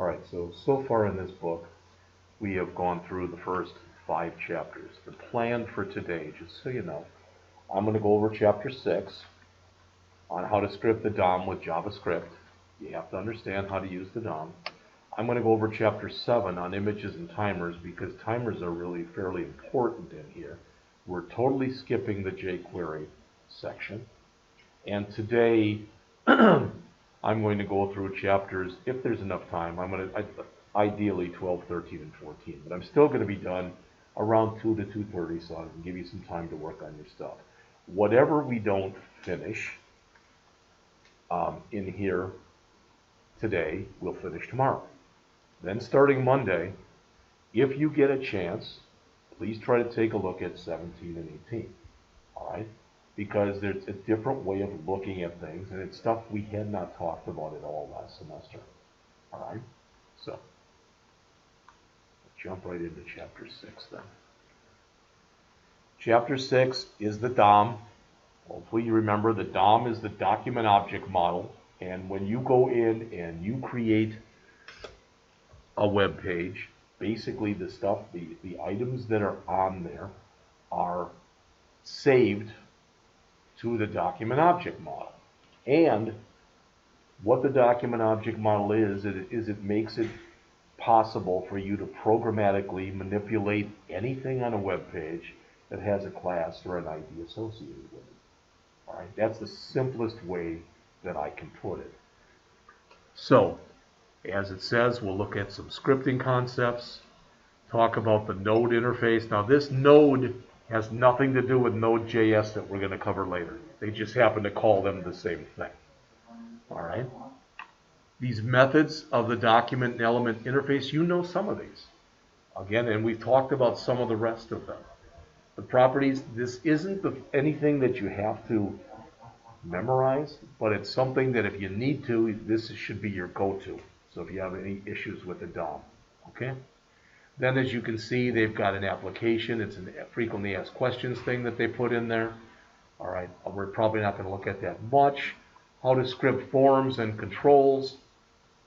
Alright, so far in this book, we have gone through the first 5 chapters. The plan for today, just so you know, I'm going to go over chapter 6 on how to script the DOM with JavaScript. You have to understand how to use the DOM. I'm going to go over chapter 7 on images and timers because timers are really fairly important in here. We're totally skipping the jQuery section. And today, I'm going to go through chapters, if there's enough time, ideally 12, 13, and 14. But I'm still going to be done around 2 to 2:30, so I can give you some time to work on your stuff. Whatever we don't finish in here today, we'll finish tomorrow. Then starting Monday, if you get a chance, please try to take a look at 17 and 18. All right? Because there's a different way of looking at things, and it's stuff we had not talked about at all last semester. All right? So, let's jump right into chapter 6 then. Chapter 6 is the DOM. Hopefully you remember the DOM is the document object model, and when you go in and you create a web page, basically the stuff, the items that are on there are saved to the document object model. And what the document object model is it makes it possible for you to programmatically manipulate anything on a web page that has a class or an ID associated with it. All right, that's the simplest way that I can put it. So, as it says, we'll look at some scripting concepts, talk about the node interface. Now this node has nothing to do with Node.js that we're going to cover later. They just happen to call them the same thing. All right. These methods of the document and element interface, you know some of these. Again, and we've talked about some of the rest of them. The properties, this isn't anything that you have to memorize, but it's something that if you need to, this should be your go-to. So if you have any issues with the DOM, okay? Then as you can see, they've got an application. It's a frequently asked questions thing that they put in there. All right, we're probably not going to look at that much. How to script forms and controls.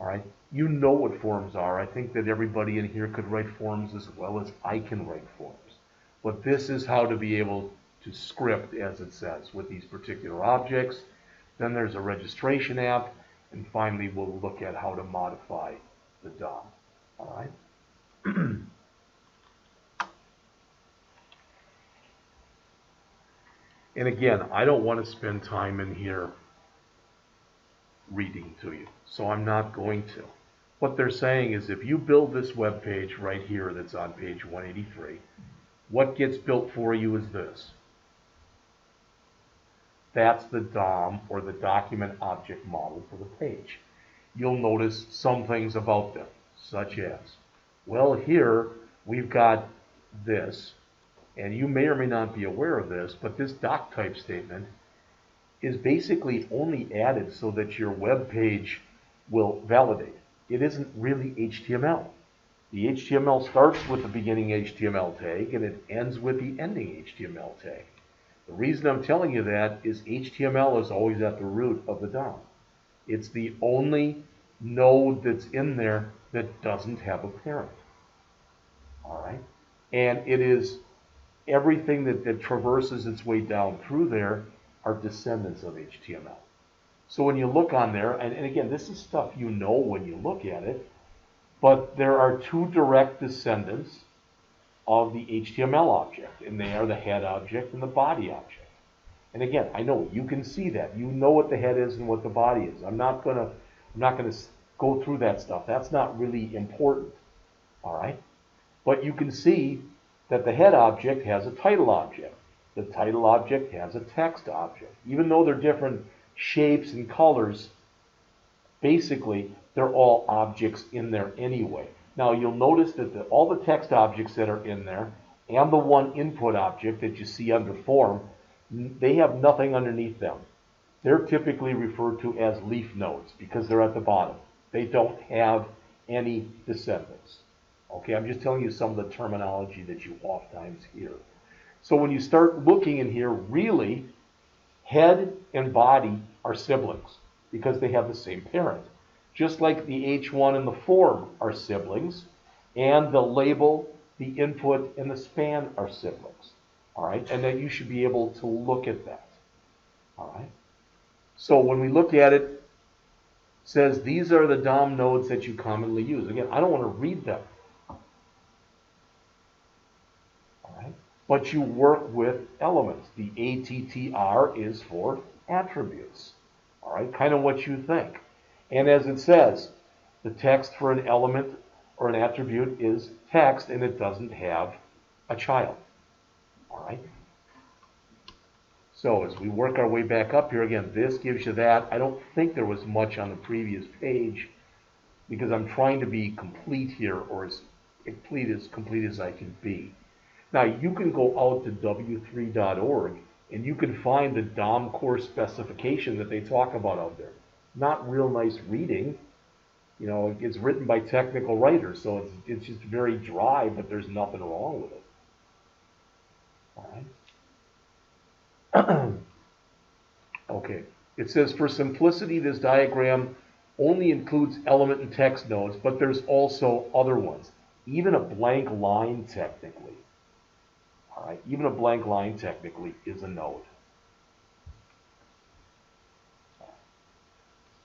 All right, you know what forms are. I think that everybody in here could write forms as well as I can write forms. But this is how to be able to script, as it says, with these particular objects. Then there's a registration app. And finally, we'll look at how to modify the DOM. All right. And again, I don't want to spend time in here reading to you, so I'm not going to. What they're saying is if you build this web page right here that's on page 183, what gets built for you is this. That's the DOM, or the document object model for the page. You'll notice some things about them, such as, well, here we've got this, and you may or may not be aware of this, but this doc type statement is basically only added so that your web page will validate. It isn't really HTML. The HTML starts with the beginning HTML tag, and it ends with the ending HTML tag. The reason I'm telling you that is HTML is always at the root of the DOM. It's the only node that's in there that doesn't have a parent. All right? And it is everything that traverses its way down through there are descendants of HTML. So when you look on there, and again, this is stuff you know when you look at it, but there are 2 direct descendants of the HTML object, and they are the head object and the body object. And again, I know you can see that. You know what the head is and what the body is. I'm not gonna go through that stuff. That's not really important. All right? But you can see that the head object has a title object. The title object has a text object. Even though they're different shapes and colors, basically they're all objects in there anyway. Now you'll notice that all the text objects that are in there and the one input object that you see under form, they have nothing underneath them. They're typically referred to as leaf nodes because they're at the bottom. They don't have any descendants. Okay, I'm just telling you some of the terminology that you oftentimes hear. So when you start looking in here, really, head and body are siblings because they have the same parent. just like the H1 and the form are siblings, and the label, the input, and the span are siblings. All right, and then you should be able to look at that. All right. So when we look at it, it says these are the DOM nodes that you commonly use. Again, I don't want to read them. All right. But you work with elements. The ATTR is for attributes. All right, kind of what you think. And as it says, the text for an element or an attribute is text, and it doesn't have a child. All right. So as we work our way back up here, again, this gives you that. I don't think there was much on the previous page because I'm trying to be complete here, or as complete as I can be. Now, you can go out to w3.org and you can find the DOM core specification that they talk about out there. Not real nice reading. You know, it's written by technical writers, so it's just very dry, but there's nothing wrong with it. All right. Okay, it says for simplicity, this diagram only includes element and text nodes, but there's also other ones. Even a blank line technically. All right, even a blank line technically is a node.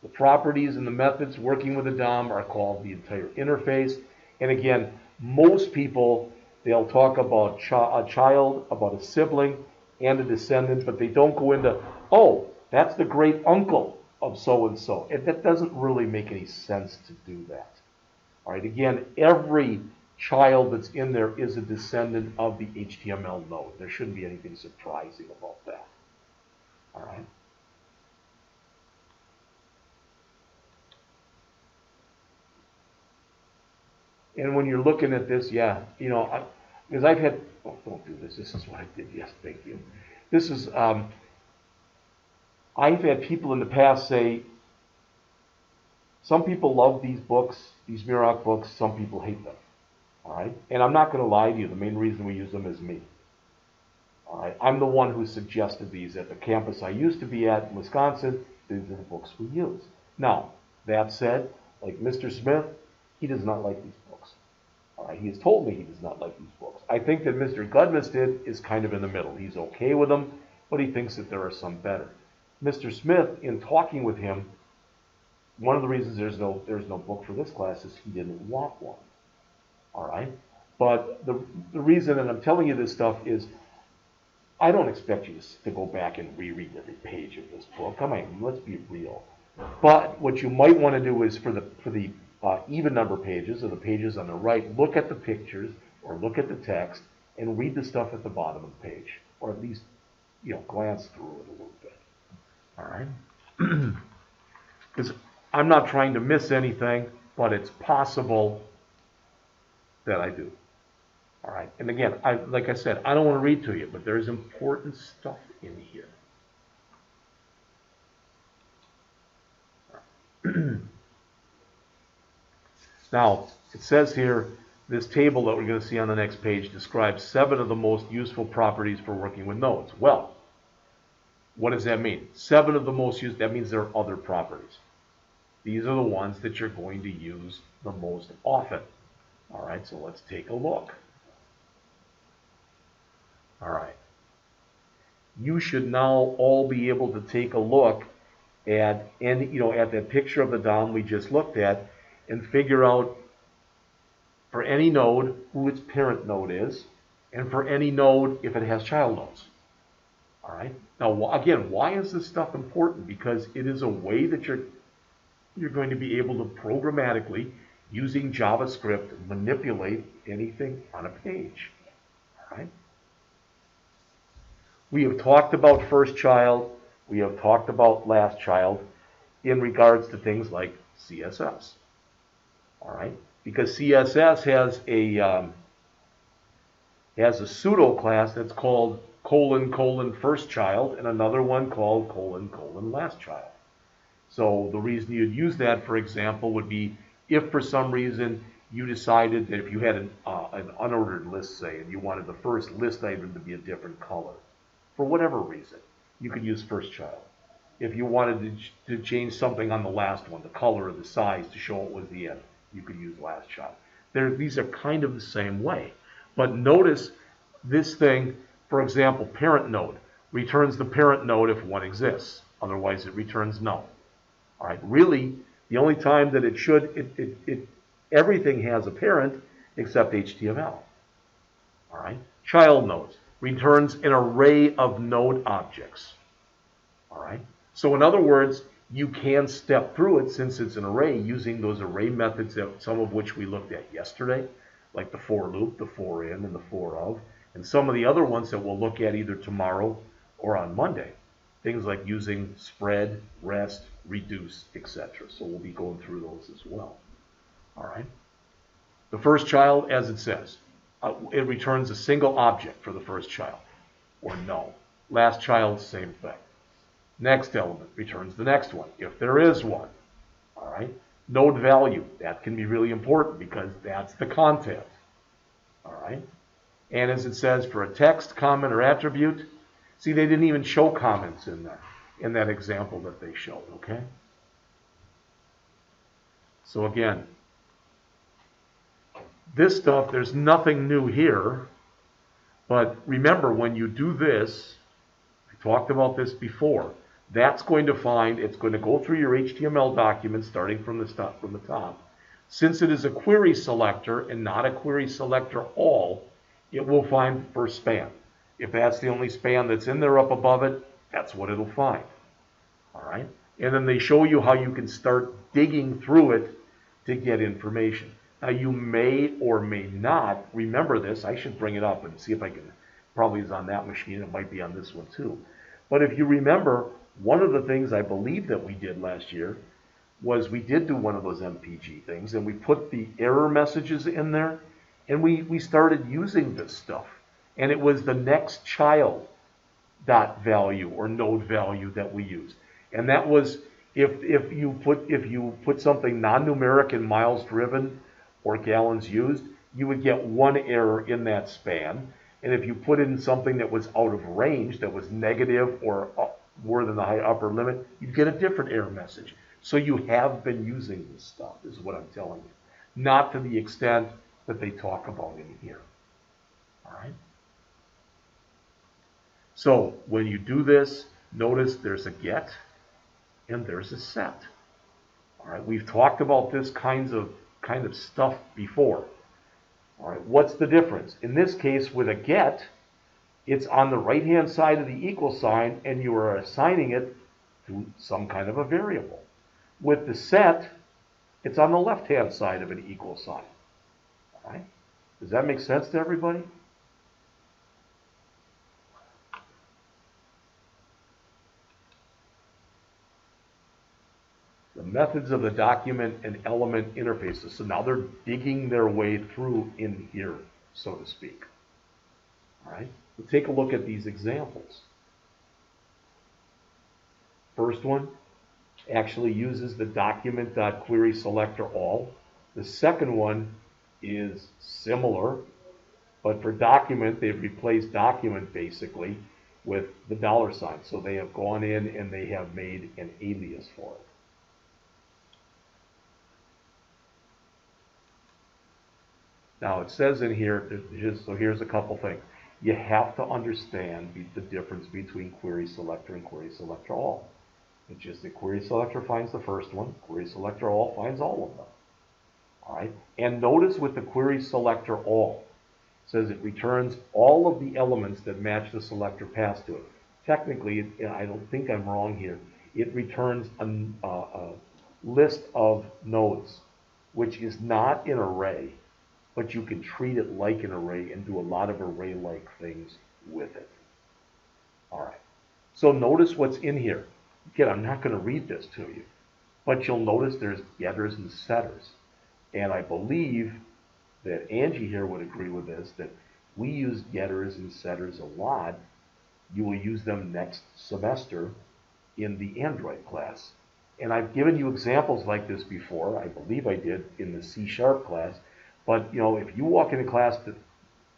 The properties and the methods working with the DOM are called the entire interface. And again, most people, they'll talk about a child, about a sibling, and a descendant, but they don't go into, oh, that's the great uncle of so-and-so. That doesn't really make any sense to do that. All right, again, every child that's in there is a descendant of the HTML node. There shouldn't be anything surprising about that. All right. And when you're looking at this, yeah, you know, because I've had, oh, don't do this. This is what I did. Yes, thank you. This is, I've had people in the past say, some people love these books, these Murok books, some people hate them. All right? And I'm not going to lie to you. The main reason we use them is me. All right? I'm the one who suggested these at the campus I used to be at in Wisconsin. These are the books we use. Now, that said, like Mr. Smith, he does not like these books. All right? He has told me he does not like these books. I think that Mr. Gudmested is kind of in the middle. He's okay with them, but he thinks that there are some better. Mr. Smith, in talking with him, one of the reasons there's no book for this class is he didn't want one. All right? But the reason that I'm telling you this stuff is I don't expect you to go back and reread every page of this book. Come on, let's be real. But what you might want to do is for the even number pages, or the pages on the right, look at the pictures or look at the text and read the stuff at the bottom of the page, or at least, you know, glance through it a little bit. All right? Because I'm not trying to miss anything, but it's possible that I do. All right? And again, like I said, I don't want to read to you, but there's important stuff in here. Now, it says here, this table that we're going to see on the next page describes 7 of the most useful properties for working with nodes. Well, what does that mean? 7 of the most used, that means there are other properties. These are the ones that you're going to use the most often. All right, so let's take a look. All right. You should now all be able to take a look at at that picture of the DOM we just looked at and figure out for any node who its parent node is, and for any node if it has child nodes. All right. Now, again, why is this stuff important? Because it is a way that you're going to be able to programmatically, using JavaScript, manipulate anything on a page. All right. We have talked about first child. We have talked about last child in regards to things like CSS. All right. Because CSS has a pseudo class that's called : first child, and another one called : last child. So the reason you'd use that, for example, would be if for some reason you decided that if you had an unordered list, say, and you wanted the first list item to be a different color, for whatever reason, you could use first child. if you wanted to change something on the last one, the color or the size to show it was the end, you could use last child. These are kind of the same way. But notice this thing, for example, parent node returns the parent node if one exists. Otherwise, it returns null. All right, really, the only time that it should, everything has a parent except HTML. All right, child nodes returns an array of node objects. All right, so in other words, you can step through it since it's an array using those array methods, that some of which we looked at yesterday, like the for loop, the for in, and the for of, and some of the other ones that we'll look at either tomorrow or on Monday. Things like using spread, rest, reduce, etc. So we'll be going through those as well. All right. The first child, as it says, it returns a single object for the first child, or null. Last child, same thing. Next element returns the next one, if there is one. All right. Node value, that can be really important because that's the content. All right. And as it says, for a text, comment, or attribute, see, they didn't even show comments in there, in that example that they showed, okay? So again, this stuff, there's nothing new here, but remember, when you do this, I talked about this before, that's going to find, it's going to go through your HTML document starting from the top. Since it is a query selector and not a query selector all, it will find first span. If that's the only span that's in there up above it, that's what it'll find. All right? And then they show you how you can start digging through it to get information. Now, you may or may not remember this. I should bring it up and see if I can. Probably is on that machine. It might be on this one too. But if you remember, one of the things I believe that we did last year was we did do one of those MPG things, and we put the error messages in there, and we started using this stuff. And it was the next child dot value or node value that we used. And that was if you put something non-numeric in miles driven or gallons used, you would get one error in that span. And if you put in something that was out of range, that was negative or more than the high upper limit, you'd get a different error message. So you have been using this stuff, is what I'm telling you. Not to the extent that they talk about in here. All right? So when you do this, notice there's a get and there's a set. All right, we've talked about this kind of stuff before. All right, what's the difference? In this case, with a get, it's on the right-hand side of the equal sign, and you are assigning it to some kind of a variable. With the set, it's on the left-hand side of an equal sign. All right, does that make sense to everybody? The methods of the document and element interfaces. So now they're digging their way through in here, so to speak. All right, we'll take a look at these examples. First one actually uses the document.querySelectorAll. The second one is similar, but for document, they've replaced document basically with the $sign. So they have gone in and they have made an alias for it. Now it says in here, so here's a couple things. You have to understand the difference between query selector and query selector all. It's just that query selector finds the first one, query selector all finds all of them. All right, and notice with the query selector all, it says it returns all of the elements that match the selector passed to it. Technically, I don't think I'm wrong here, it returns a list of nodes, which is not an array, but you can treat it like an array and do a lot of array-like things with it. All right, so notice what's in here. Again, I'm not going to read this to you, but you'll notice there's getters and setters. And I believe that Angie here would agree with this, that we use getters and setters a lot. You will use them next semester in the Android class. And I've given you examples like this before. I believe I did in the C# class. But, you know, if you walk into class,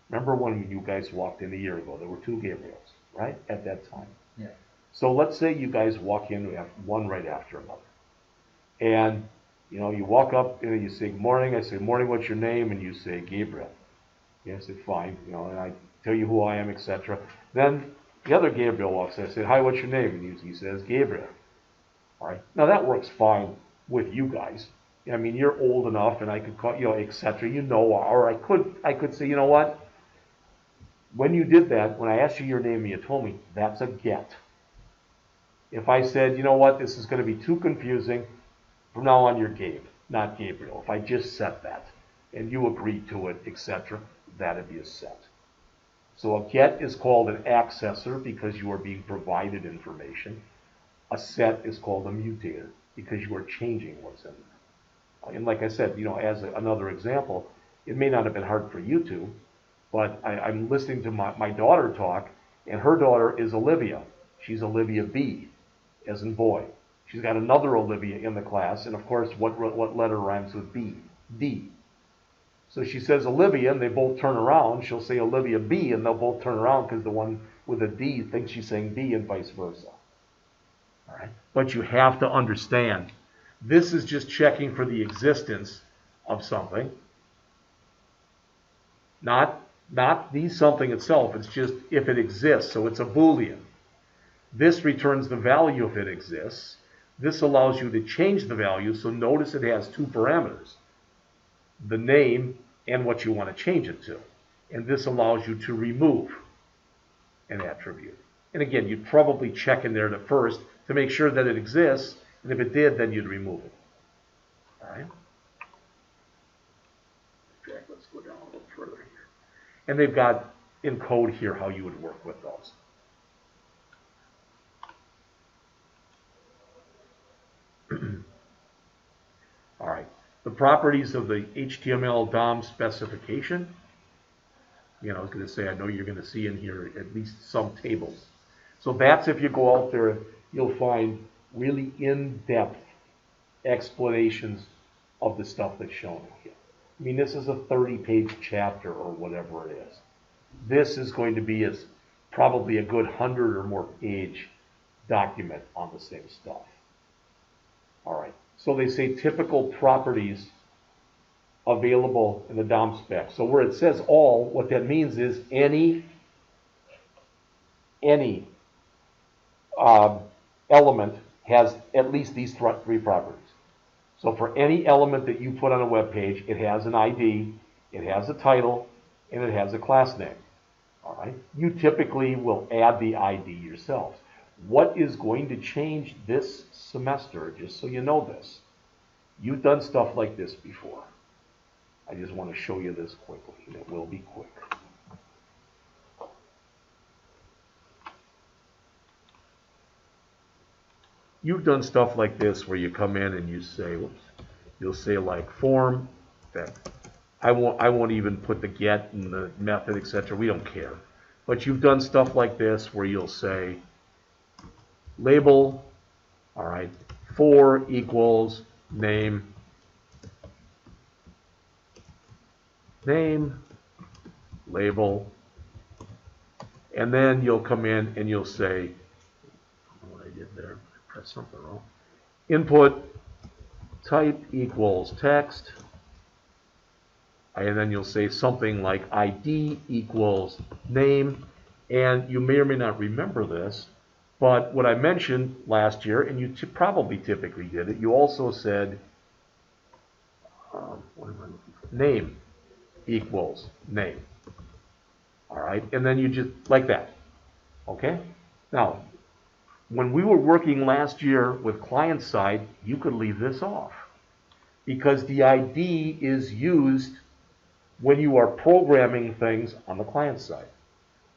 remember when you guys walked in a year ago, there were two Gabriels, right, at that time? Yeah. So let's say you guys walk in, we have one right after another. And, you know, you walk up and you say, good morning. I say, morning, what's your name? And you say, Gabriel. Yeah, I said, fine. You know, and I tell you who I am, etc. Then the other Gabriel walks in. I said, hi, what's your name? And he says, Gabriel. All right. Now that works fine with you guys. I mean, you're old enough, and I could call, you know, etc. You know, or I could say, you know what? When you did that, when I asked you your name and you told me, that's a get. If I said, you know what, this is going to be too confusing, from now on you're Gabe, not Gabriel. If I just set that and you agreed to it, etc., that'd be a set. So a get is called an accessor because you are being provided information. A set is called a mutator because you are changing what's in there. And like I said, you know, as another example, it may not have been hard for you two, but I'm listening to my daughter talk, and her daughter is Olivia. She's Olivia B, as in boy. She's got another Olivia in the class, and of course, what letter rhymes with B? D. So she says Olivia, and they both turn around. She'll say Olivia B, and they'll both turn around because the one with a D thinks she's saying B, and vice versa. All right? But you have to understand, this is just checking for the existence of something, not the something itself. It's just if it exists. So it's a Boolean. This returns the value if it exists. This allows you to change the value, so notice it has two parameters, the name and what you want to change it to. And this allows you to remove an attribute. And again, you'd probably check in there first to make sure that it exists, and if it did, then you'd remove it. All right? Let's go down a little further here. And they've got in code here how you would work with those. All right, the properties of the HTML DOM specification. You know, I was going to say, I know you're going to see in here at least some tables. So that's if you go out there, you'll find really in-depth explanations of the stuff that's shown here. I mean, this is a 30-page chapter or whatever it is. This is going to be probably a good 100 or more page document on the same stuff. All right. So they say typical properties available in the DOM spec. So where it says all, what that means is any element has at least these three properties. So for any element that you put on a web page, it has an ID, it has a title, and it has a class name. All right. You typically will add the ID yourselves. What is going to change this semester, just so you know this, you've done stuff like this before. I just want to show you this quickly, and it will be quick. You've done stuff like this where you come in and you say, whoops, you'll say like form, okay. I won't even put the get and the method, etc. We don't care. But you've done stuff like this where you'll say label, all right, for equals name, label, and then you'll come in and you'll say, I don't know what I did there, I pressed something wrong. Input type equals text, and then you'll say something like ID equals name, and you may or may not remember this, but what I mentioned last year, and you probably typically did it, you also said, what am I looking for? Name equals name. All right, and then you just, like that, okay? Now, when we were working last year with client side, you could leave this off because the ID is used when you are programming things on the client side.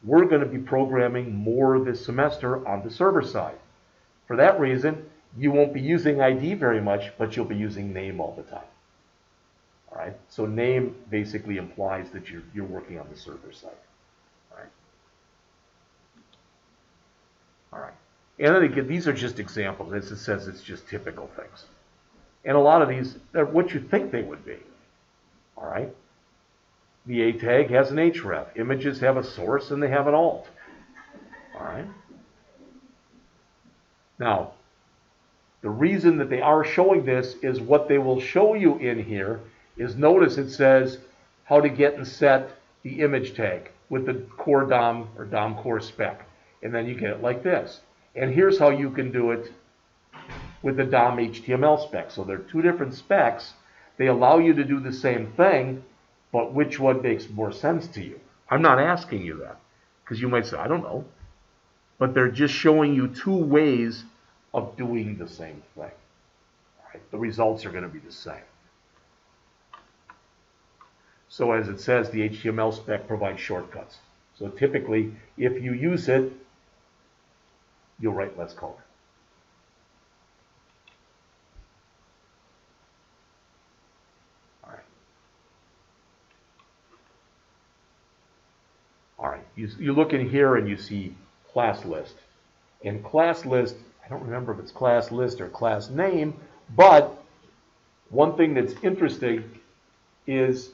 We're going to be programming more this semester on the server side. For that reason, you won't be using ID very much, but you'll be using name all the time. All right, so name basically implies that you're working on the server side. All right. All right. And then again, these are just examples. As it says, it's just typical things. And a lot of these are what you think they would be. All right. The A tag has an href. Images have a source and they have an alt. All right. Now, the reason that they are showing this is what they will show you in here is, notice it says how to get and set the image tag with the core DOM or DOM core spec. And then you get it like this. And here's how you can do it with the DOM HTML spec. So they're two different specs. They allow you to do the same thing, but which one makes more sense to you? I'm not asking you that, because you might say, I don't know. But they're just showing you two ways of doing the same thing. All right? The results are going to be the same. So as it says, the HTML spec provides shortcuts. So typically, if you use it, you'll write less code. All right, you look in here and you see class list. And class list, I don't remember if it's class list or class name, but one thing that's interesting is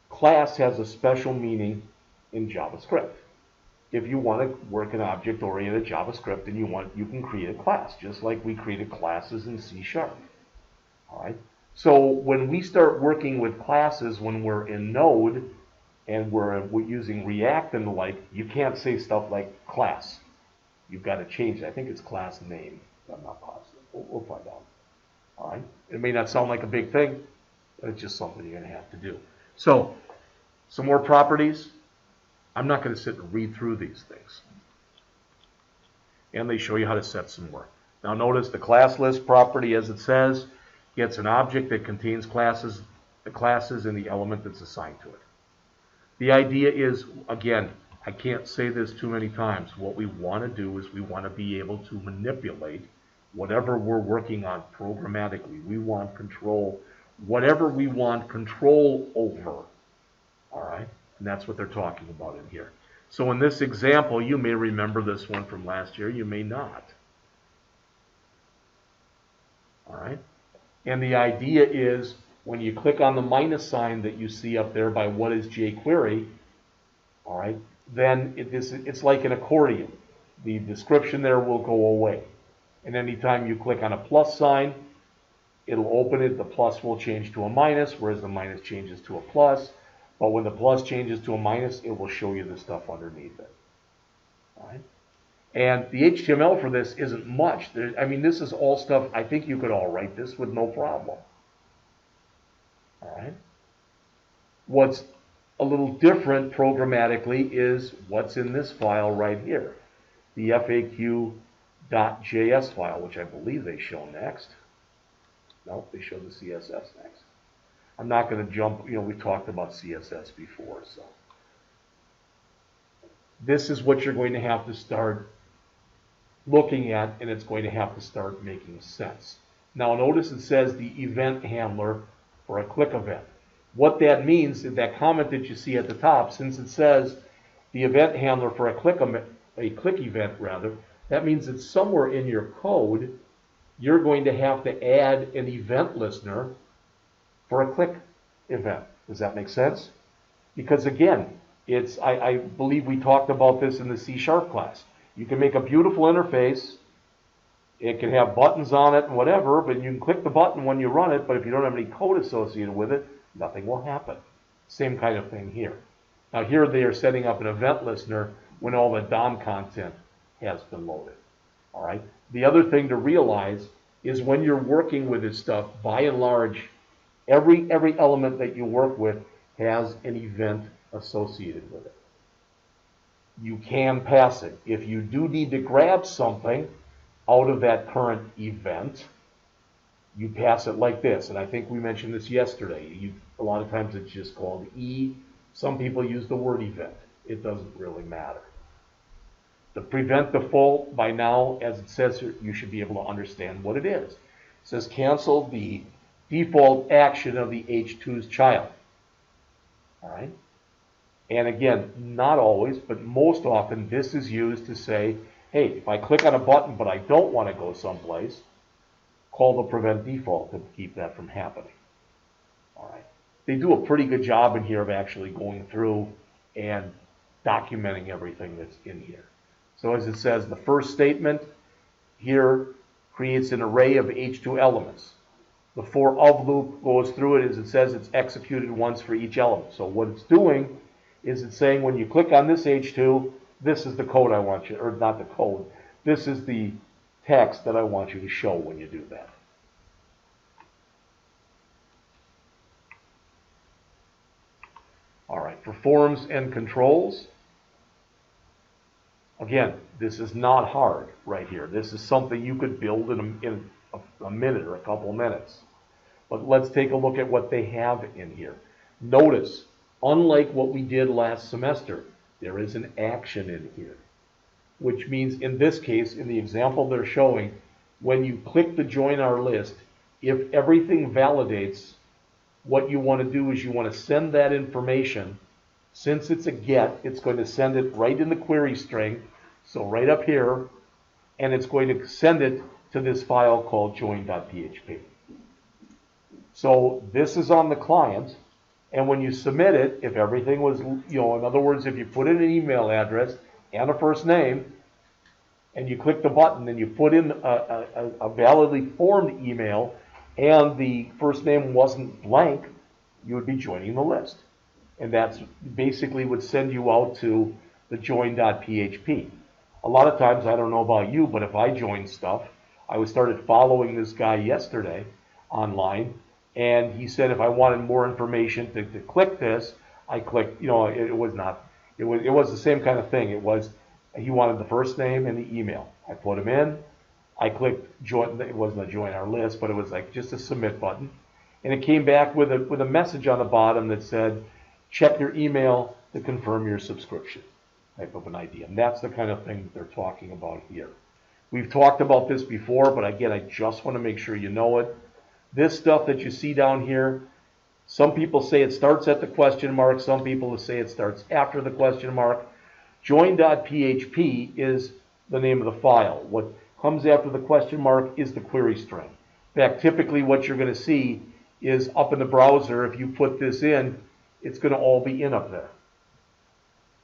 class has a special meaning in JavaScript. If you want to work in object-oriented JavaScript and you can create a class, just like we created classes in C#. All right. So when we start working with classes, when we're in Node and we're using React and the like, you can't say stuff like class. You've got to change it. I think it's class name. I'm not positive. We'll find out. All right. It may not sound like a big thing, but it's just something you're going to have to do. So some more properties. I'm not going to sit and read through these things. And they show you how to set some more. Now notice the class list property, as it says, gets an object that contains the classes and the element that's assigned to it. The idea is, again, I can't say this too many times. What we want to do is we want to be able to manipulate whatever we're working on programmatically. We want control, whatever we want control over. All right? And that's what they're talking about in here. So in this example, you may remember this one from last year. You may not. All right? And the idea is when you click on the minus sign that you see up there by what is jQuery, all right, then it's like an accordion. The description there will go away. And anytime you click on a plus sign, it'll open it. The plus will change to a minus, whereas the minus changes to a plus. But when the plus changes to a minus, it will show you the stuff underneath it. All right? And the HTML for this isn't much. I mean, this is all stuff, I think you could all write this with no problem. All right? What's a little different programmatically is what's in this file right here, the FAQ.js file, which I believe they show next. No, they show the CSS next. I'm not going to jump, we've talked about CSS before, so. This is what you're going to have to start looking at, and it's going to have to start making sense. Now notice it says the event handler for a click event. What that means is that comment that you see at the top, since it says the event handler for a click event rather, that means that somewhere in your code you're going to have to add an event listener for a click event. Does that make sense? Because again, I believe we talked about this in the C# class. You can make a beautiful interface. It can have buttons on it and whatever, but you can click the button when you run it, but if you don't have any code associated with it, nothing will happen. Same kind of thing here. Now here they are setting up an event listener when all the DOM content has been loaded. All right. The other thing to realize is when you're working with this stuff, by and large, every element that you work with has an event associated with it. You can pass it. If you do need to grab something out of that current event, you pass it like this. And I think we mentioned this yesterday. A lot of times it's just called E. Some people use the word event. It doesn't really matter. The prevent default, by now, as it says here, you should be able to understand what it is. It says cancel the default action of the H2's child. All right? And again, not always, but most often this is used to say, hey, if I click on a button but I don't want to go someplace, call the prevent default to keep that from happening. All right. They do a pretty good job in here of actually going through and documenting everything that's in here. So as it says, the first statement here creates an array of H2 elements. The for of loop goes through it as it says it's executed once for each element. So what it's doing is it's saying when you click on this H2, this is the code I want you, or not the code, this is the text that I want you to show when you do that. All right, for forms and controls, again, this is not hard right here. This is something you could build in a minute or a couple minutes. But let's take a look at what they have in here. Notice, unlike what we did last semester, there is an action in here, which means in this case, in the example they're showing, when you click the join our list, if everything validates, what you want to do is you want to send that information. Since it's a get, it's going to send it right in the query string, so right up here, and it's going to send it to this file called join.php. So this is on the client, and when you submit it, if everything was, in other words, if you put in an email address and a first name, and you click the button and you put in a validly formed email, and the first name wasn't blank, you would be joining the list. And that's basically would send you out to the join.php. A lot of times, I don't know about you, but if I join stuff, I started following this guy yesterday online, and he said if I wanted more information to click this, I clicked, it was the same kind of thing. He wanted the first name and the email. I put him in. I clicked join. It wasn't a join our list, but it was like just a submit button, and it came back with a message on the bottom that said, "Check your email to confirm your subscription." Type of an idea, and that's the kind of thing that they're talking about here. We've talked about this before, but again, I just want to make sure you know it. This stuff that you see down here, some people say it starts at the question mark. Some people say it starts after the question mark. Join.php is the name of the file. What comes after the question mark is the query string. In fact, typically what you're going to see is up in the browser, if you put this in, it's going to all be in up there.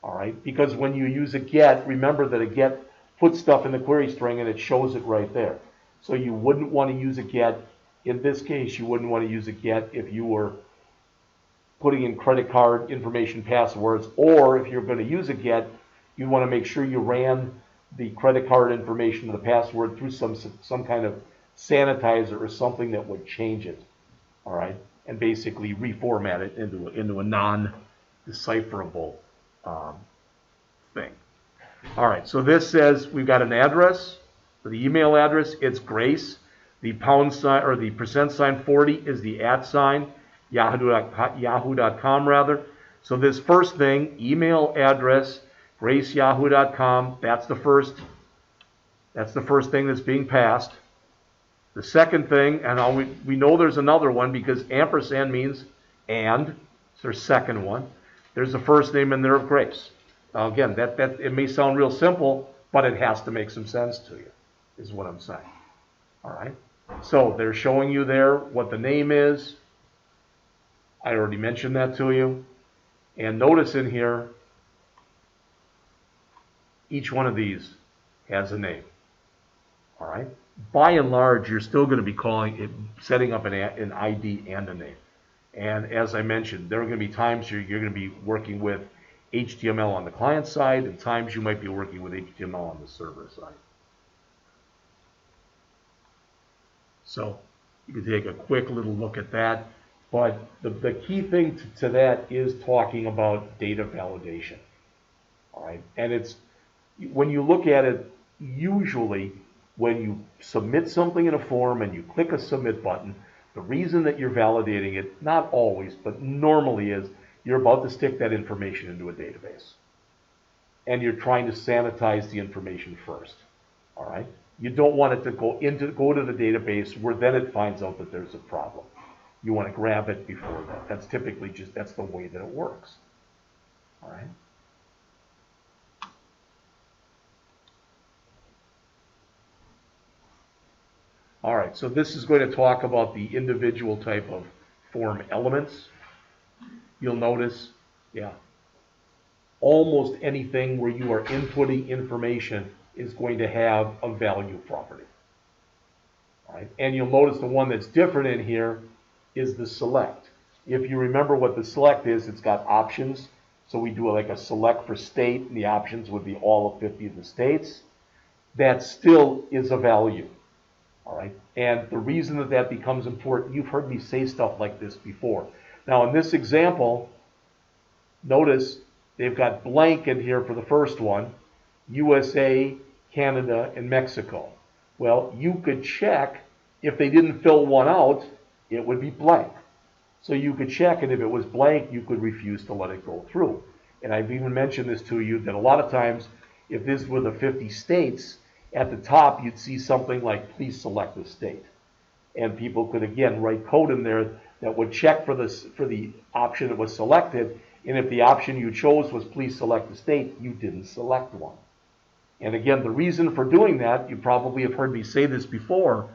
All right, because when you use a get, remember that a get puts stuff in the query string and it shows it right there. So you wouldn't want to use a get. In this case, you wouldn't want to use a get if you were putting in credit card information, passwords, or if you're going to use a get, you want to make sure you ran the credit card information, the password, through some kind of sanitizer or something that would change it, all right, and basically reformat it into a non-decipherable thing. All right, so this says we've got an address for the email address. It's Grace. The pound sign or the %40 is the @ sign, yahoo.com rather. So this first thing, email address, graceyahoo.com, that's the first thing that's being passed. The second thing, and we know there's another one because ampersand means and, it's their second one. There's the first name in there of Grace. Now again, that it may sound real simple, but it has to make some sense to you, is what I'm saying. All right. So they're showing you there what the name is. I already mentioned that to you. And notice in here, each one of these has a name. All right. By and large, you're still going to be setting up an ID and a name. And as I mentioned, there are going to be times you're going to be working with HTML on the client side, and times you might be working with HTML on the server side. So you can take a quick little look at that. But the key thing to that is talking about data validation. All right. And when you look at it, usually when you submit something in a form and you click a submit button, the reason that you're validating it, not always, but normally is you're about to stick that information into a database. And you're trying to sanitize the information first. All right? You don't want it to go to the database where then it finds out that there's a problem. You want to grab it before that. That's typically that's the way that it works. All right? All right, so this is going to talk about the individual type of form elements. You'll notice, yeah. almost anything where you are inputting information is going to have a value property. All right? And you'll notice the one that's different in here is the select. If you remember what the select is, it's got options. So we do like a select for state, and the options would be all of 50 of the states. That still is a value. All right? And the reason that that becomes important, you've heard me say stuff like this before. Now in this example, notice they've got blank in here for the first one, USA, Canada, and Mexico. Well, you could check if they didn't fill one out, it would be blank. So you could check, and if it was blank, you could refuse to let it go through. And I've even mentioned this to you, that a lot of times, if this were the 50 states, at the top you'd see something like, please select the state. And people could, again, write code in there that would check for the option that was selected, and if the option you chose was please select the state, you didn't select one. And again, the reason for doing that, you probably have heard me say this before,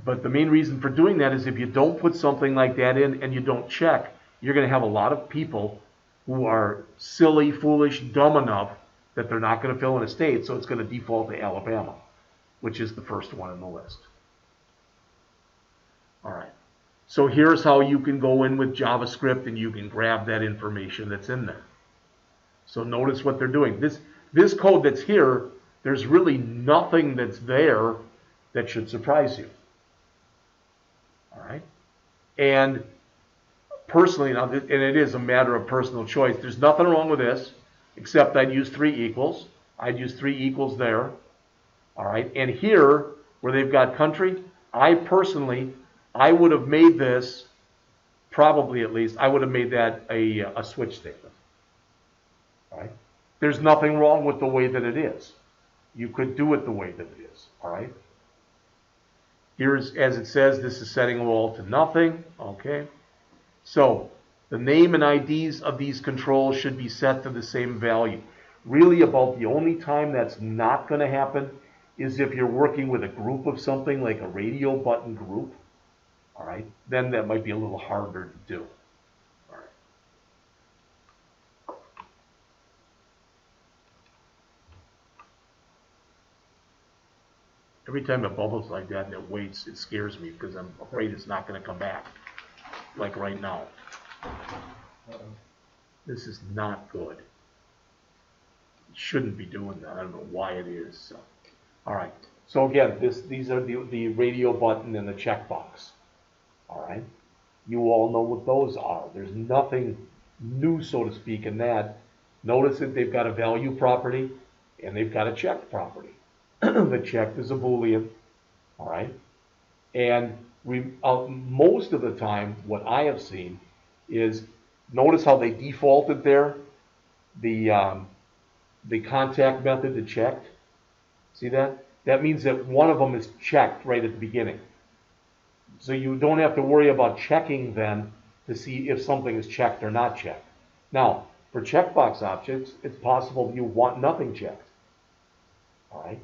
but the main reason for doing that is if you don't put something like that in and you don't check, you're going to have a lot of people who are silly, foolish, dumb enough that they're not going to fill in a state, so it's going to default to Alabama, which is the first one in the list. All right. So here's how you can go in with JavaScript and you can grab that information that's in there. So notice what they're doing. This code that's here, there's really nothing that's there that should surprise you. All right? And personally, now, and it is a matter of personal choice, there's nothing wrong with this, except I'd use 3 equals. I'd use 3 equals there. All right? And here, where they've got country, I would have made this, probably at least, I would have made that a switch statement. All right? There's nothing wrong with the way that it is. You could do it the way that it is. All right? Here's, as it says, this is setting all to nothing. Okay? So, the name and IDs of these controls should be set to the same value. Really, about the only time that's not going to happen is if you're working with a group of something, like a radio button group. All right, then that might be a little harder to do. All right. Every time it bubbles like that and it waits, it scares me because I'm afraid it's not going to come back, like right now. This is not good. It shouldn't be doing that. I don't know why it is. So. All right. So again, these are the radio button and the checkbox. All right. You all know what those are. There's nothing new, so to speak, in that. Notice that they've got a value property and they've got a checked property. The checked is a Boolean. All right. And most of the time, what I have seen is, notice how they defaulted there, the contact method to checked. See that? That means that one of them is checked right at the beginning. So you don't have to worry about checking then to see if something is checked or not checked. Now, for checkbox objects, it's possible you want nothing checked. All right?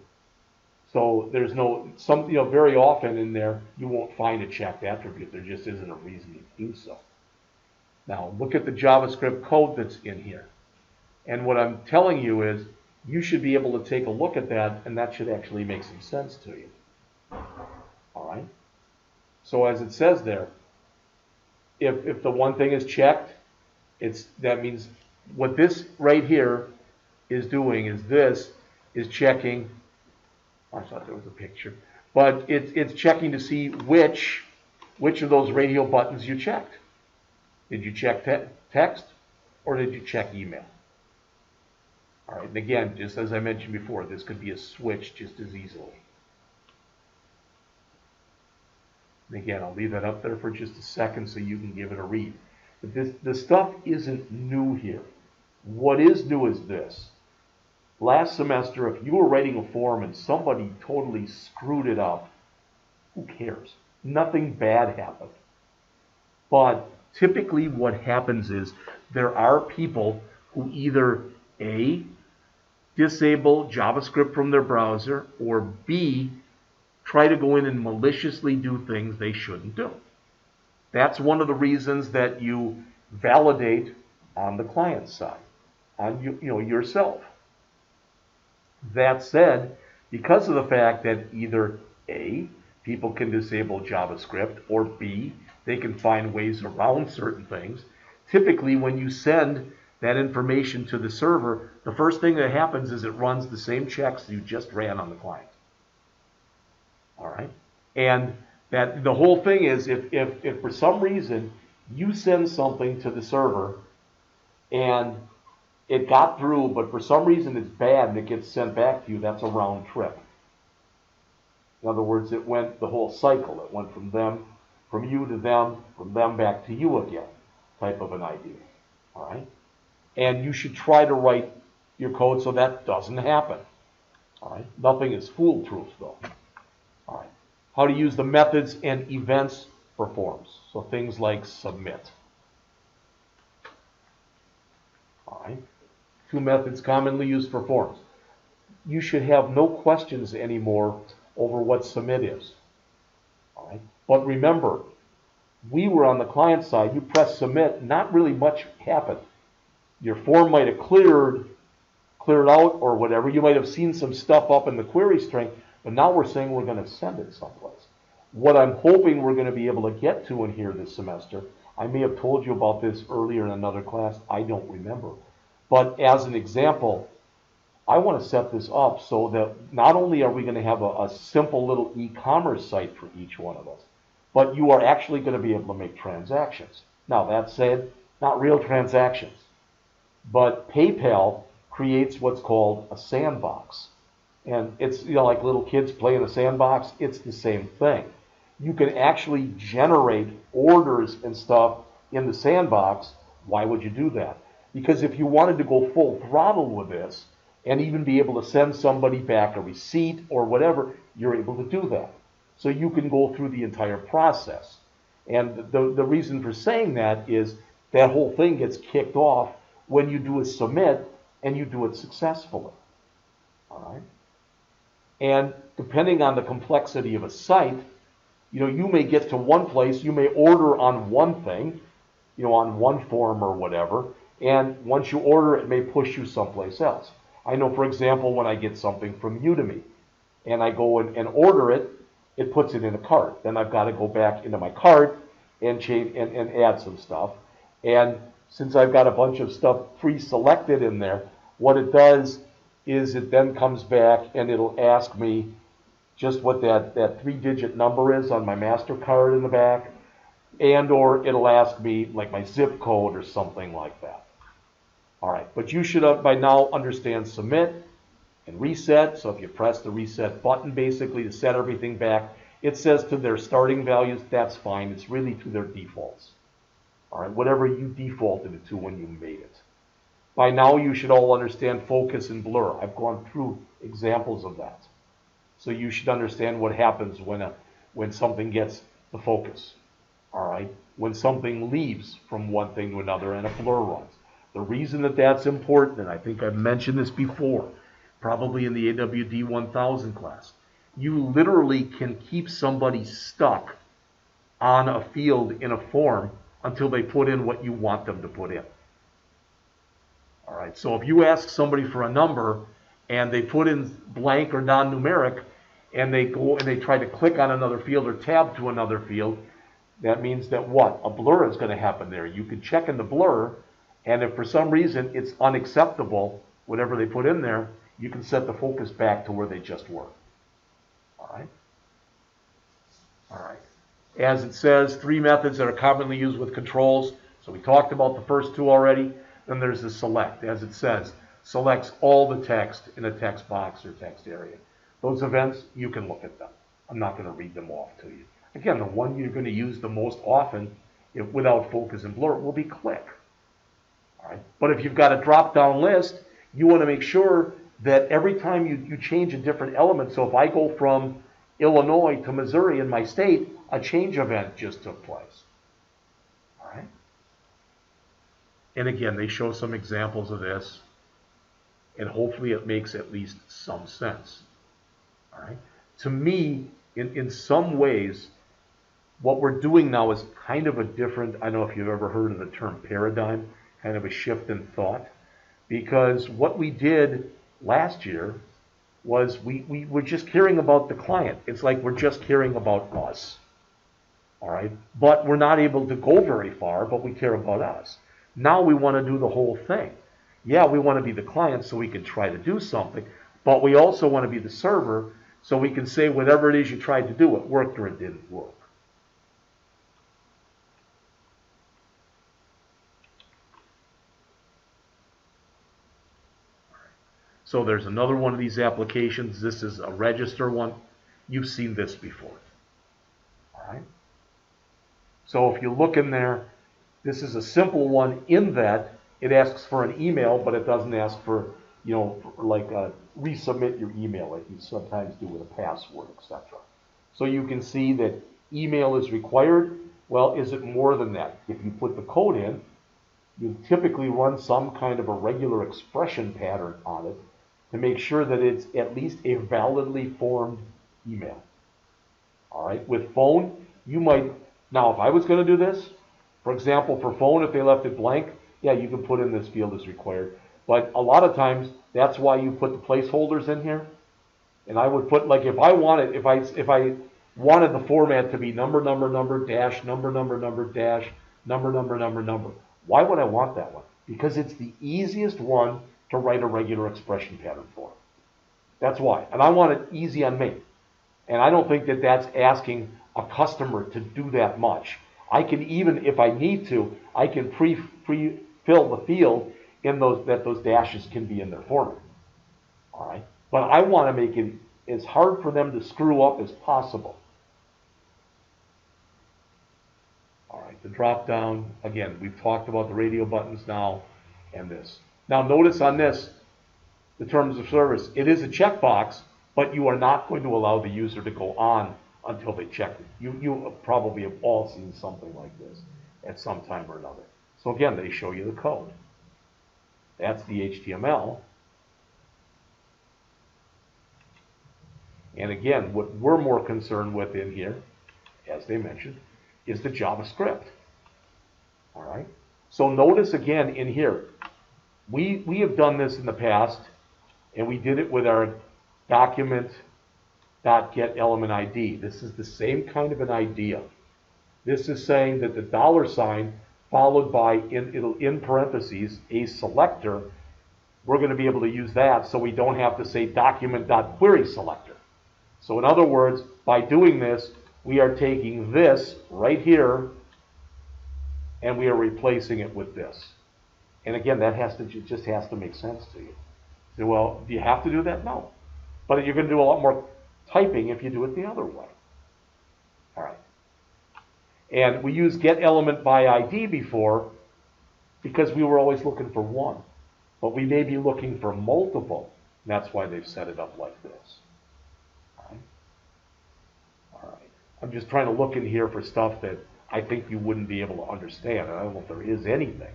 So there's very often in there, you won't find a checked attribute. There just isn't a reason to do so. Now, look at the JavaScript code that's in here. And what I'm telling you is, you should be able to take a look at that, and that should actually make some sense to you. All right? So as it says there, if the one thing is checked, that means what this right here is doing is checking. I thought there was a picture, but it's checking to see which of those radio buttons you checked. Did you check text or did you check email? All right, and again, just as I mentioned before, this could be a switch just as easily. And again, I'll leave that up there for just a second so you can give it a read. But the stuff isn't new here. What is new is this. Last semester, if you were writing a form and somebody totally screwed it up, who cares? Nothing bad happened. But typically what happens is there are people who either A, disable JavaScript from their browser, or B, try to go in and maliciously do things they shouldn't do. That's one of the reasons that you validate on the client side. on yourself. That said, because of the fact that either A, people can disable JavaScript, or B, they can find ways around certain things, typically when you send that information to the server, the first thing that happens is it runs the same checks you just ran on the client. All right? And that the whole thing is if for some reason you send something to the server and it got through, but for some reason it's bad and it gets sent back to you, that's a round trip. In other words, it went the whole cycle. It went from you to them, from them back to you again, type of an idea. All right? And you should try to write your code so that doesn't happen. All right? Nothing is foolproof, though. All right. How to use the methods and events for forms. So things like submit. All right. 2 methods commonly used for forms. You should have no questions anymore over what submit is. All right. But remember, we were on the client side. You press submit, not really much happened. Your form might have cleared out or whatever. You might have seen some stuff up in the query string, but now we're saying we're going to send it someplace. What I'm hoping we're going to be able to get to in here this semester, I may have told you about this earlier in another class, I don't remember. But as an example, I want to set this up so that not only are we going to have a simple little e-commerce site for each one of us, but you are actually going to be able to make transactions. Now, that said, not real transactions, but PayPal creates what's called a sandbox. And it's like little kids play in a sandbox. It's the same thing. You can actually generate orders and stuff in the sandbox. Why would you do that? Because if you wanted to go full throttle with this and even be able to send somebody back a receipt or whatever, you're able to do that. So you can go through the entire process. And the reason for saying that is that whole thing gets kicked off when you do a submit and you do it successfully. All right? And depending on the complexity of a site, you may get to one place, you may order on one thing, on one form or whatever, and once you order, it may push you someplace else. I know, for example, when I get something from Udemy, and I go and order it, it puts it in a cart. Then I've got to go back into my cart and change and add some stuff. And since I've got a bunch of stuff pre-selected in there, what it does is it then comes back and it'll ask me just what that 3-digit number is on my MasterCard in the back, and or it'll ask me like my zip code or something like that. All right, but you should by now understand submit and reset. So if you press the reset button basically to set everything back, it says to their starting values, that's fine. It's really to their defaults. All right, whatever you defaulted it to when you made it. By now you should all understand focus and blur. I've gone through examples of that. So you should understand what happens when something gets the focus. All right, when something leaves from one thing to another and a blur runs. The reason that that's important, and I think I've mentioned this before, probably in the AWD 1000 class, you literally can keep somebody stuck on a field in a form until they put in what you want them to put in. All right, so if you ask somebody for a number and they put in blank or non-numeric and they go and they try to click on another field or tab to another field, that means that what? A blur is going to happen there. You can check in the blur, and if for some reason it's unacceptable, whatever they put in there, you can set the focus back to where they just were. All right? All right. As it says, 3 methods that are commonly used with controls. So we talked about the first 2 already. Then there's the select. As it says, selects all the text in a text box or text area. Those events, you can look at them. I'm not going to read them off to you. Again, the one you're going to use the most often without focus and blur will be click. All right? But if you've got a drop-down list, you want to make sure that every time you change a different element, so if I go from Illinois to Missouri in my state, a change event just took place. All right? And again, they show some examples of this, and hopefully it makes at least some sense. All right? To me, in some ways, what we're doing now is kind of a different, I don't know if you've ever heard of the term paradigm, kind of a shift in thought. Because what we did last year was we were just caring about the client. It's like we're just caring about us. All right? But we're not able to go very far, but we care about us. Now we want to do the whole thing. Yeah, we want to be the client so we can try to do something, but we also want to be the server so we can say whatever it is you tried to do, it worked or it didn't work. So there's another one of these applications. This is a register one. You've seen this before. All right. So if you look in there, this is a simple one in that it asks for an email, but it doesn't ask for, like resubmit your email like you sometimes do with a password, etc. So you can see that email is required. Well, is it more than that? If you put the code in, you typically run some kind of a regular expression pattern on it to make sure that it's at least a validly formed email. All right, with phone, you might, now if I was going to do this, for example, for phone, if they left it blank, yeah, you can put in this field as required. But a lot of times, that's why you put the placeholders in here. And I would put, like, if I wanted the format to be number, dash, number, dash, number. Why would I want that one? Because it's the easiest one to write a regular expression pattern for. That's why. And I want it easy on me. And I don't think that that's asking a customer to do that much. I can even, if I need to, I can pre-fill the field in those dashes can be in their format. All right. But I want to make it as hard for them to screw up as possible. All right. The drop down, again, we've talked about the radio buttons now and this. Now notice on this, the terms of service, it is a checkbox, but you are not going to allow the user to go on until they check it. You probably have all seen something like this at some time or another. So again, they show you the code. That's the HTML. And again, what we're more concerned with in here, as they mentioned, is the JavaScript. All right. So notice again in here, we have done this in the past, and we did it with our document.getElementID. This is the same kind of an idea. This is saying that the $sign followed by, in parentheses, a selector, we're going to be able to use that so we don't have to say document.querySelector. So in other words, by doing this, we are taking this right here and we are replacing it with this. And again, that just has to make sense to you. So, well, do you have to do that? No. But you're going to do a lot more typing if you do it the other way. All right. And we used getElementById before because we were always looking for one. But we may be looking for multiple. And that's why they've set it up like this. All right. All right. I'm just trying to look in here for stuff that I think you wouldn't be able to understand. I don't know if there is anything.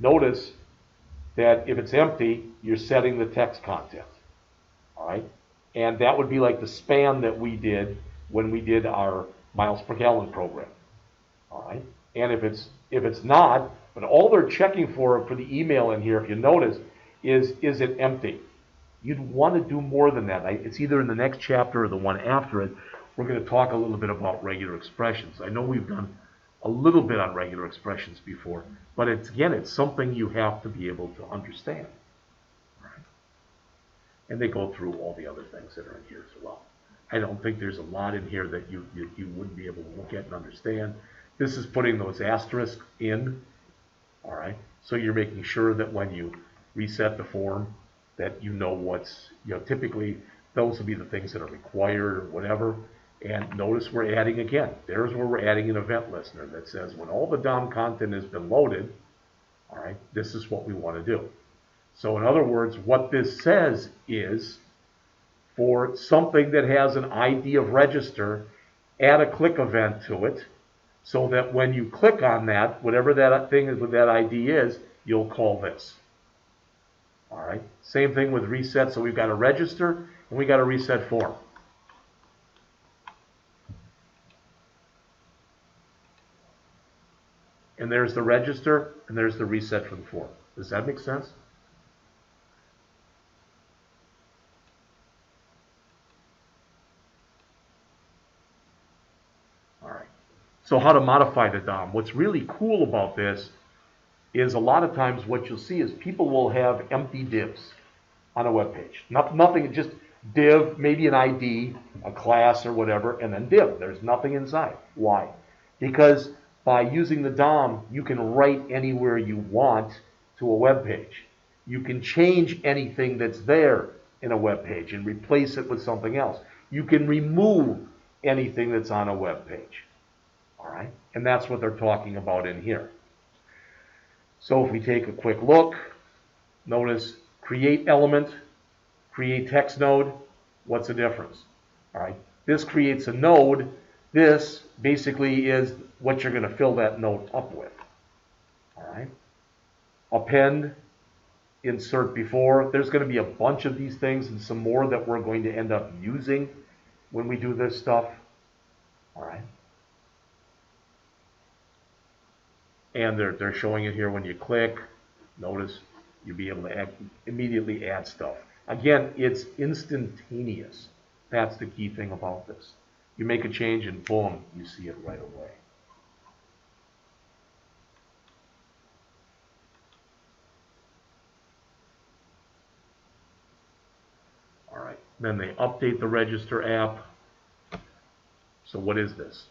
Notice that if it's empty, you're setting the text content. All right? And that would be like the span that we did when we did our miles per gallon program. All right? And if it's not, but all they're checking for the email in here, if you notice, is it empty? You'd want to do more than that. It's either in the next chapter or the one after it. We're going to talk a little bit about regular expressions. I know we've done a little bit on regular expressions before, but it's something you have to be able to understand. Right? And they go through all the other things that are in here as well. I don't think there's a lot in here that you wouldn't be able to look at and understand. This is putting those asterisks in. All right. So you're making sure that when you reset the form, that you know what's, typically those will be the things that are required or whatever. And notice we're adding again. There's where we're adding an event listener that says when all the DOM content has been loaded, all right, this is what we want to do. So in other words, what this says is for something that has an ID of register, add a click event to it so that when you click on that, whatever that thing is with that ID is, you'll call this. All right. Same thing with reset. So we've got a register and we got a reset form. And there's the register, and there's the reset for the form. Does that make sense? So how to modify the DOM. What's really cool about this is a lot of times what you'll see is people will have empty divs on a web page. Nothing, just div, maybe an ID, a class or whatever, and then div. There's nothing inside. Why? Because by using the DOM, you can write anywhere you want to a web page. You can change anything that's there in a web page and replace it with something else. You can remove anything that's on a web page. All right? And that's what they're talking about in here. So if we take a quick look, notice create element, create text node. What's the difference? All right. This creates a node. This basically is what you're going to fill that node up with. All right. Append, insert before. There's going to be a bunch of these things and some more that we're going to end up using when we do this stuff. All right. And they're showing it here when you click. Notice you'll be able to immediately add stuff. Again, it's instantaneous. That's the key thing about this. You make a change and boom, you see it right away. All right, then they update the register app. So what is this?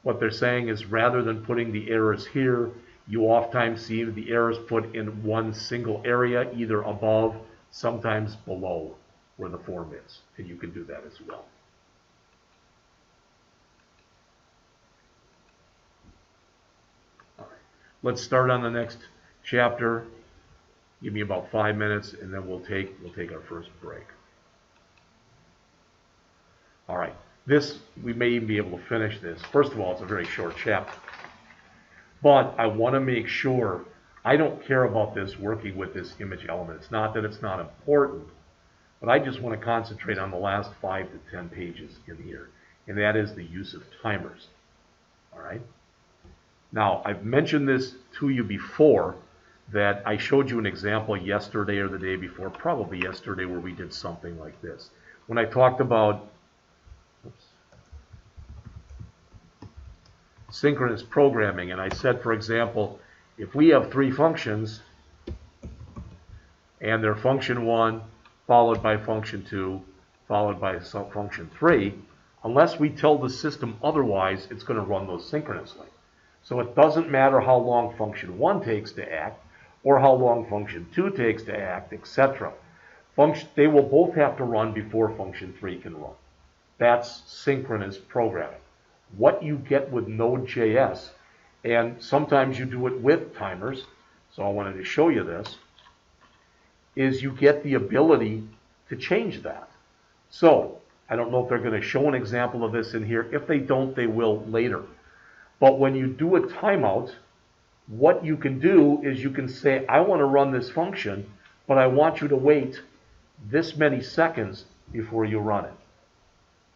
What they're saying is rather than putting the errors here, you oftentimes see the errors put in one single area, either above, sometimes below where the form is. And you can do that as well. All right. Let's start on the next chapter. Give me about 5 minutes, and then we'll take our first break. All right. This, we may even be able to finish this. First of all, it's a very short chapter. But I want to make sure, I don't care about this working with this image element. It's not that it's not important, but I just want to concentrate on the last 5 to 10 pages in here, and that is the use of timers. All right? Now, I've mentioned this to you before, that I showed you an example yesterday or the day before, probably yesterday, where we did something like this. When I talked about synchronous programming, and I said, for example, if we have 3 functions and they're function 1 followed by function 2 followed by function 3, unless we tell the system otherwise, it's going to run those synchronously. So it doesn't matter how long function 1 takes to act or how long function 2 takes to act, etc. They will both have to run before function 3 can run. That's synchronous programming. What you get with Node.js, and sometimes you do it with timers, so I wanted to show you this, is you get the ability to change that. So, I don't know if they're going to show an example of this in here. If they don't, they will later. But when you do a timeout, what you can do is you can say, I want to run this function, but I want you to wait this many seconds before you run it.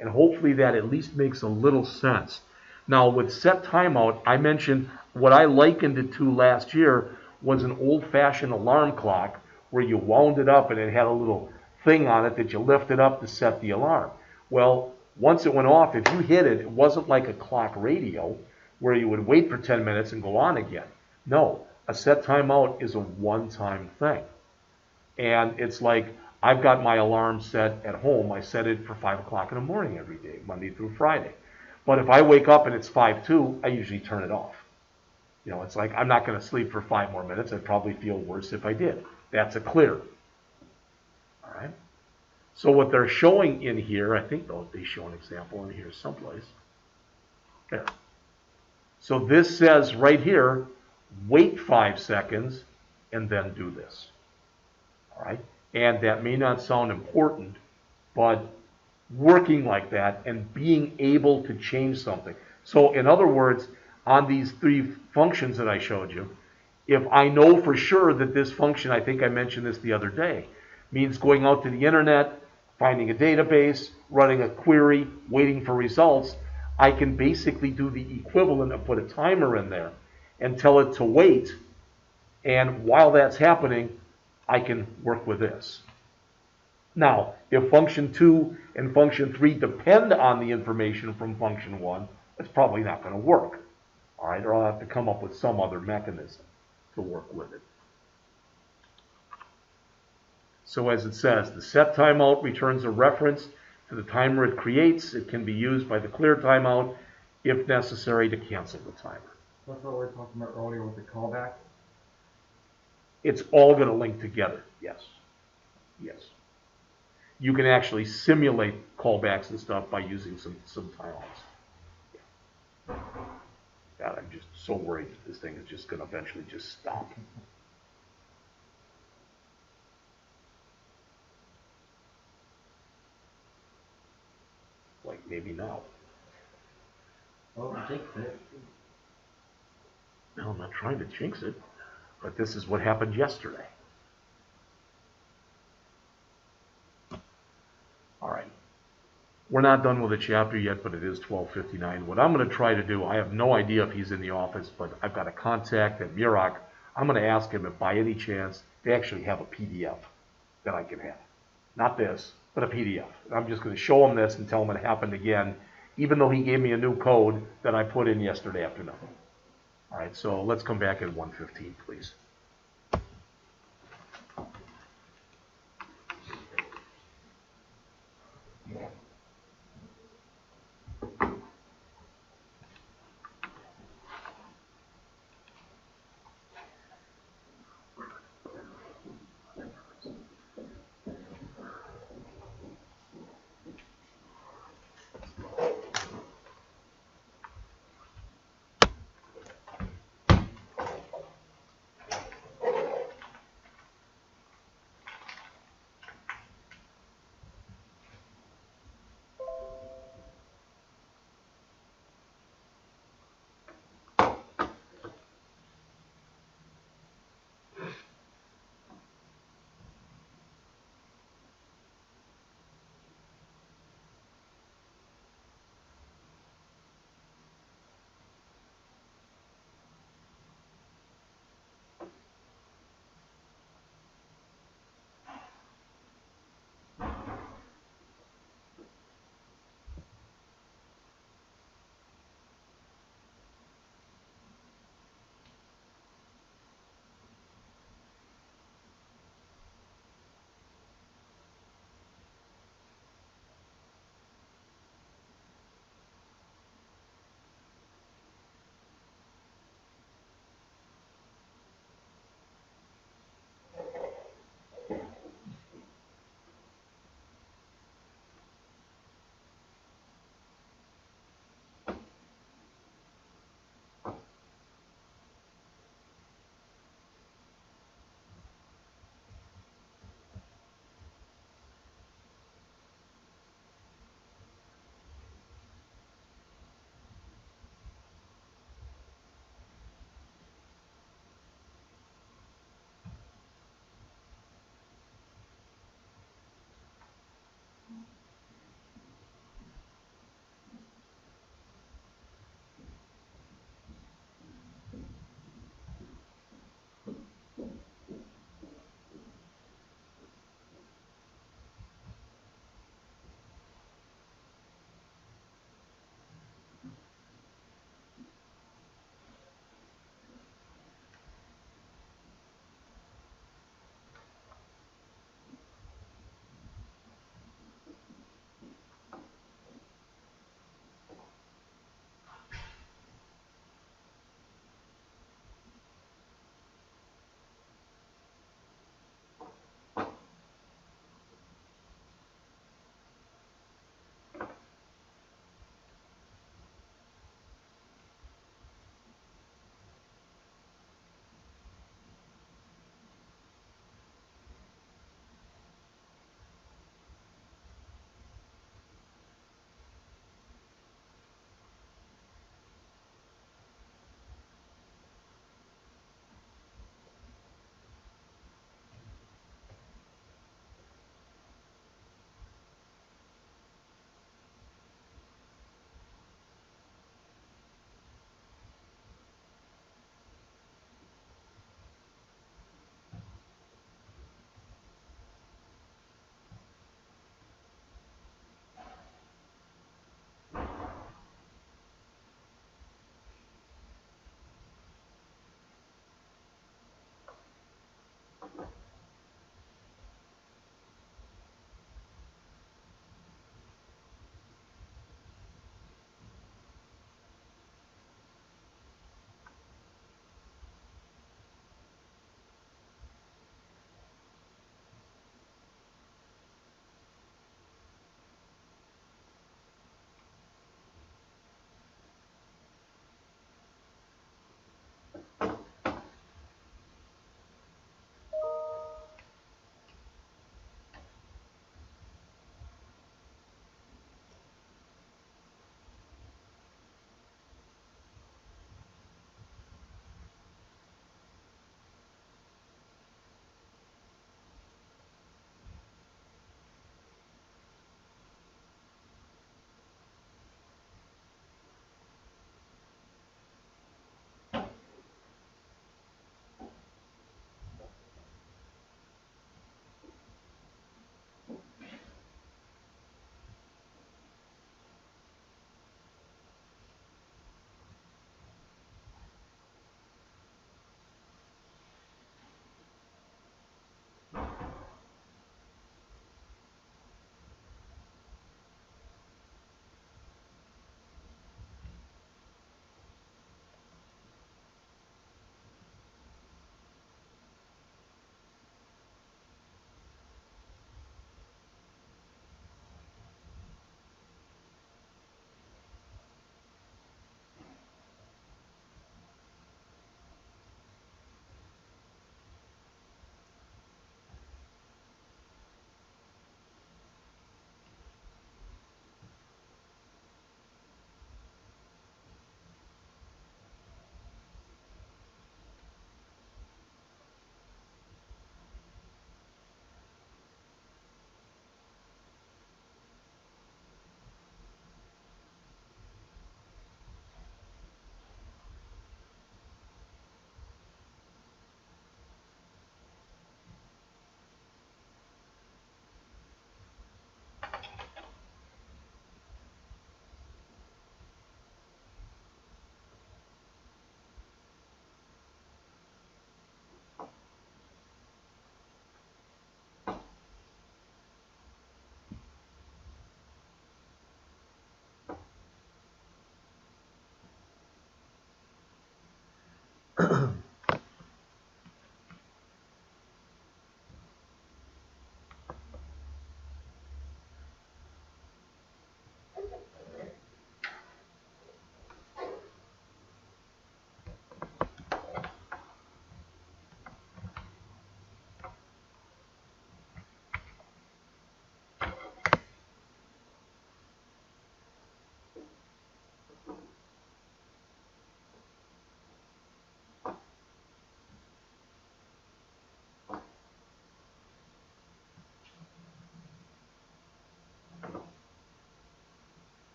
And hopefully that at least makes a little sense. Now with set timeout, I mentioned what I likened it to last year was an old-fashioned alarm clock where you wound it up and it had a little thing on it that you lifted up to set the alarm. Well, once it went off, if you hit it, it wasn't like a clock radio where you would wait for 10 minutes and go on again. No, a set timeout is a one-time thing. And it's like, I've got my alarm set at home. I set it for 5 o'clock in the morning every day, Monday through Friday. But if I wake up and it's 5:02, I usually turn it off. You know, it's like I'm not going to sleep for 5 more minutes. I'd probably feel worse if I did. That's a clear. All right. So what they're showing in here, I think they show an example in here someplace. There. So this says right here, wait 5 seconds and then do this. All right. And that may not sound important, but working like that and being able to change something. So in other words, on these 3 functions that I showed you, if I know for sure that this function, I think I mentioned this the other day, means going out to the internet, finding a database, running a query, waiting for results, I can basically do the equivalent of put a timer in there and tell it to wait. And while that's happening, I can work with this. Now, if function 2 and function 3 depend on the information from function 1, it's probably not going to work. All right, or I'll have to come up with some other mechanism to work with it. So as it says, the set timeout returns a reference to the timer it creates. It can be used by the clear timeout if necessary to cancel the timer. That's what we were talking about earlier with the callback. It's all going to link together, yes. Yes. You can actually simulate callbacks and stuff by using some timeouts. Yeah. God, I'm just so worried that this thing is just going to eventually just stop. Like maybe now. Oh, you jinxed it. No, I'm not trying to jinx it, but this is what happened yesterday. All right. We're not done with the chapter yet, but it is 12:59. What I'm going to try to do, I have no idea if he's in the office, but I've got a contact at Muroc. I'm going to ask him if by any chance they actually have a PDF that I can have. Not this, but a PDF. And I'm just going to show him this and tell him it happened again, even though he gave me a new code that I put in yesterday afternoon. All right, so let's come back at 1:15, please.